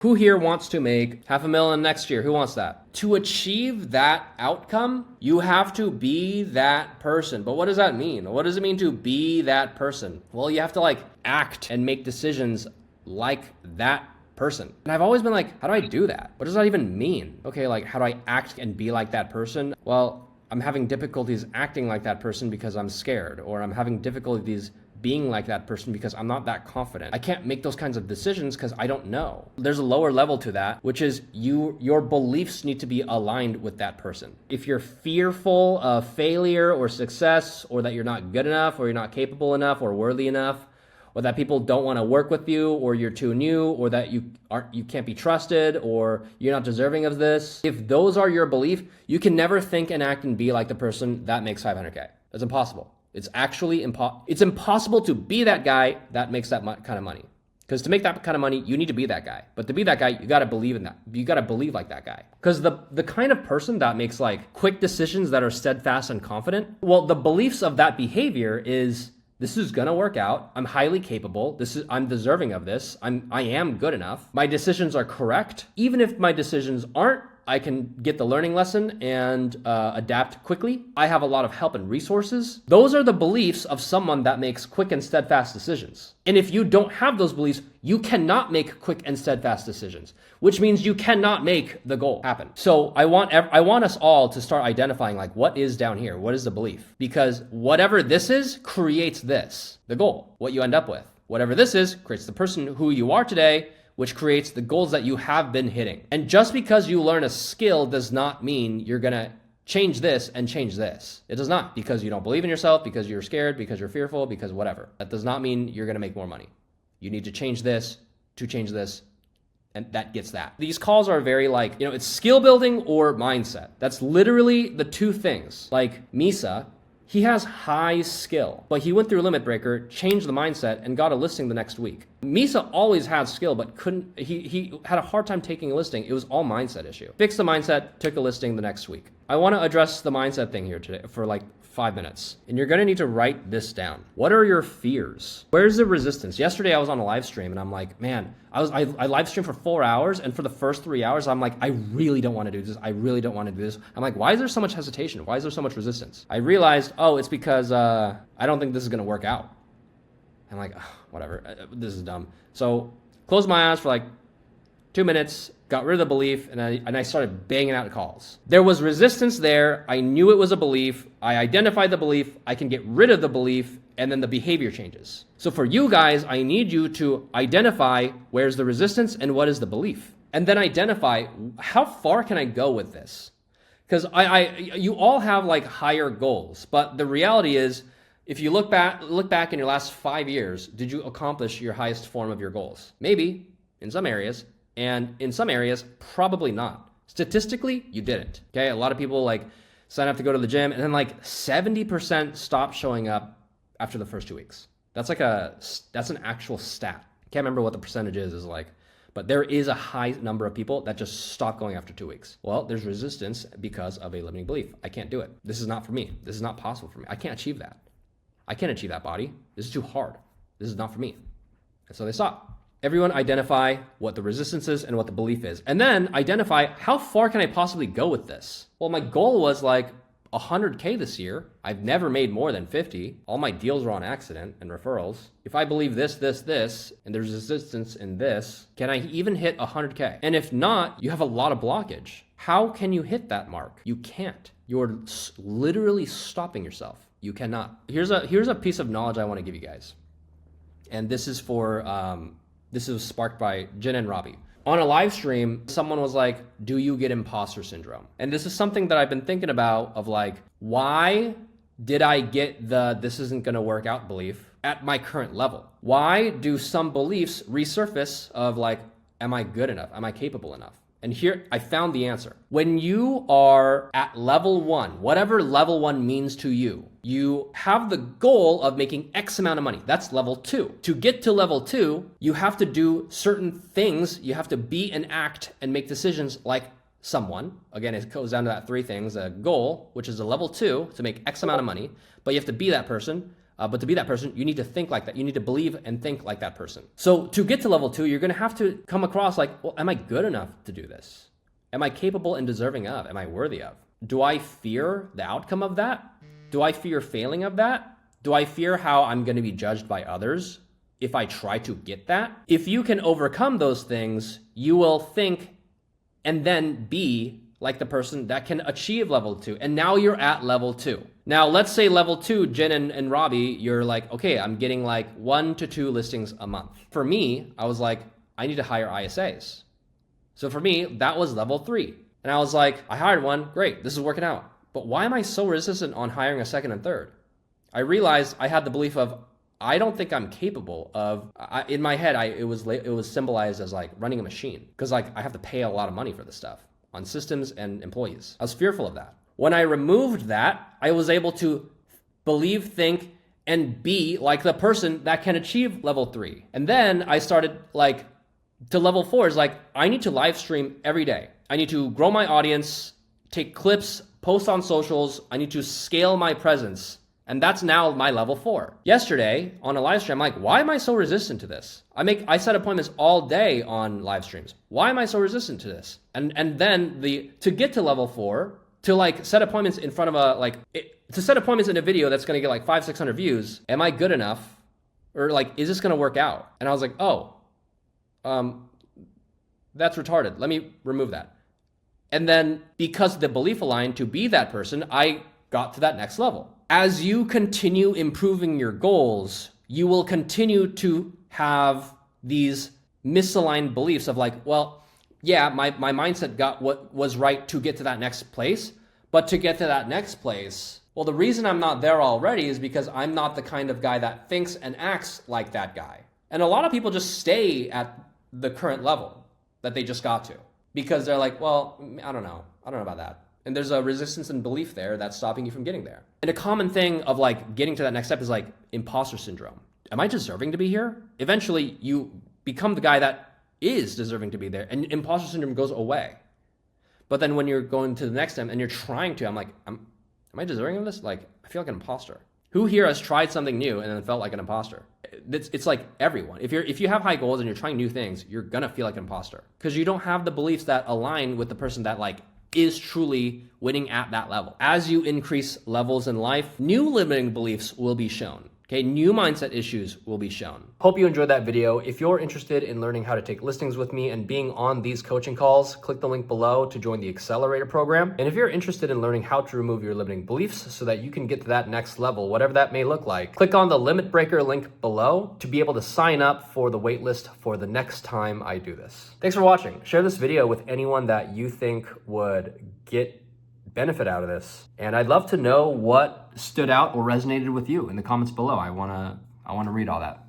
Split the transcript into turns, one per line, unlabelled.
Who here wants to make $500,000 next year? Who wants that? To achieve that outcome, you have to be that person. But what does that mean? What does it mean to be that person? Well, you have to like act and make decisions like that person. And I've always been like, how do I do that? What does that even mean? Okay, like how do I act and be like that person? Well, I'm having difficulties acting like that person because I'm scared, or I'm having difficulties being like that person because I'm not that confident. I can't make those kinds of decisions because I don't know. There's a lower level to that, which is your beliefs need to be aligned with that person. If you're fearful of failure or success, or that you're not good enough, or you're not capable enough, or worthy enough, or that people don't want to work with you, or you're too new, or that you can't be trusted, or you're not deserving of this. If those are your belief, you can never think and act and be like the person that makes 500K. It's impossible. It's actually it's impossible to be that guy that makes that kind of money. Because to make that kind of money, you need to be that guy. But to be that guy, you got to believe in that. You got to believe like that guy. Because the kind of person that makes like quick decisions that are steadfast and confident, well, the beliefs of that behavior is, this is gonna work out. I'm highly capable. I'm deserving of this. I am good enough. My decisions are correct. Even if my decisions aren't, I can get the learning lesson and adapt quickly. I have a lot of help and resources. Those are the beliefs of someone that makes quick and steadfast decisions. And if you don't have those beliefs, you cannot make quick and steadfast decisions, which means you cannot make the goal happen. So I want us all to start identifying like, what is down here? What is the belief? Because whatever this is creates this, the goal, what you end up with. Whatever this is creates the person who you are today, which creates the goals that you have been hitting. And just because you learn a skill does not mean you're gonna change this and change this. It does not, because you don't believe in yourself, because you're scared, because you're fearful, because whatever. That does not mean you're gonna make more money. You need to change this to change this, and that gets that. These calls are very like, it's skill building or mindset. That's literally the two things. Like Misa, he has high skill, but he went through Limit Breaker, changed the mindset, and got a listing the next week. Misa always had skill, but he had a hard time taking a listing. It was all mindset issue. Fixed the mindset, took a listing the next week. I want to address the mindset thing here today for like 5 minutes. And you're going to need to write this down. What are your fears? Where's the resistance? Yesterday I was on a live stream and I'm like, man, I live streamed for 4 hours, and for the first 3 hours, I'm like, I really don't want to do this. I really don't want to do this. I'm like, why is there so much hesitation? Why is there so much resistance? I realized, it's because I don't think this is going to work out. I'm like, whatever, this is dumb. So closed my eyes for like 2 minutes, got rid of the belief, and I started banging out calls. There was resistance there. I knew it was a belief. I identified the belief. I can get rid of the belief, and then the behavior changes. So for you guys, I need you to identify where's the resistance and what is the belief. And then identify, how far can I go with this? Because you all have like higher goals, but the reality is, if you look back in your last 5 years, did you accomplish your highest form of your goals? Maybe, in some areas. And in some areas, probably not. Statistically, you didn't. Okay, a lot of people like sign up to go to the gym, and then like 70% stop showing up after the first 2 weeks. That's an actual stat. Can't remember what the percentage is like, but there is a high number of people that just stop going after 2 weeks. Well, there's resistance because of a limiting belief. I can't do it. This is not for me. This is not possible for me. I can't achieve that. I can't achieve that body. This is too hard. This is not for me. And so they stop. Everyone identify what the resistance is and what the belief is. And then identify, how far can I possibly go with this? Well, my goal was like 100K this year. I've never made more than 50. All my deals are on accident and referrals. If I believe this, and there's resistance in this, can I even hit 100K? And if not, you have a lot of blockage. How can you hit that mark? You can't. You're literally stopping yourself. You cannot. Here's a piece of knowledge I want to give you guys. And this is this was sparked by Jin and Robbie. On a live stream, someone was like, do you get imposter syndrome? And this is something that I've been thinking about, of like, why did I get the this isn't gonna work out belief at my current level? Why do some beliefs resurface of like, am I good enough? Am I capable enough? And here I found the answer. When you are at level 1, whatever level 1 means to you, you have the goal of making X amount of money. That's level 2. To get to level 2, you have to do certain things. You have to be and act and make decisions like someone. Again, it goes down to that 3 things: a goal, which is a level 2 to make X amount of money, but you have to be that person. But to be that person, you need to think like that. You need to believe and think like that person. So to get to level 2, you're going to have to come across like, well, am I good enough to do this? Am I capable and deserving of? Am I worthy of? Do I fear the outcome of that? Do I fear failing of that? Do I fear how I'm going to be judged by others if I try to get that? If you can overcome those things, you will think and then be like the person that can achieve level 2. And now you're at level 2. Now, let's say level 2, Jen and Robbie, you're like, okay, I'm getting like 1 to 2 listings a month. For me, I was like, I need to hire ISAs. So for me, that was level 3. And I was like, I hired one, great, this is working out. But why am I so resistant on hiring a second and third? I realized I had the belief of, I don't think I'm capable of, in my head, it was symbolized as like running a machine. Because like I have to pay a lot of money for this stuff on systems and employees. I was fearful of that. When I removed that, I was able to believe, think, and be like the person that can achieve level 3. And then I started like to level 4 is like, I need to live stream every day. I need to grow my audience, take clips, post on socials. I need to scale my presence. And that's now my level 4. Yesterday on a live stream, I'm like, why am I so resistant to this? I set appointments all day on live streams. Why am I so resistant to this? And then to get to level 4, to like set appointments in front of to set appointments in a video that's going to get like 500-600 views, am I good enough? Or like, is this going to work out? And I was like, that's retarded. Let me remove that. And then because the belief aligned to be that person, I got to that next level. As you continue improving your goals, you will continue to have these misaligned beliefs of like, well, yeah, my mindset got what was right to get to that next place. But to get to that next place, well, the reason I'm not there already is because I'm not the kind of guy that thinks and acts like that guy. And a lot of people just stay at the current level that they just got to because they're like, well, I don't know about that. And there's a resistance and belief there that's stopping you from getting there. And a common thing of like getting to that next step is like imposter syndrome. Am I deserving to be here? Eventually you become the guy that is deserving to be there and imposter syndrome goes away. But then when you're going to the next step and you're trying to, I'm like, am I deserving of this? Like, I feel like an imposter. Who here has tried something new and then felt like an imposter? It's like everyone. If you have high goals and you're trying new things, you're gonna feel like an imposter because you don't have the beliefs that align with the person that like is truly winning at that level. As you increase levels in life, new limiting beliefs will be shown. Okay, new mindset issues will be shown. Hope you enjoyed that video. If you're interested in learning how to take listings with me and being on these coaching calls, click the link below to join the Accelerator program. And if you're interested in learning how to remove your limiting beliefs so that you can get to that next level, whatever that may look like, click on the Limit Breaker link below to be able to sign up for the waitlist for the next time I do this. Thanks for watching. Share this video with anyone that you think would get benefit out of this. And I'd love to know what stood out or resonated with you in the comments below. I want to read all that.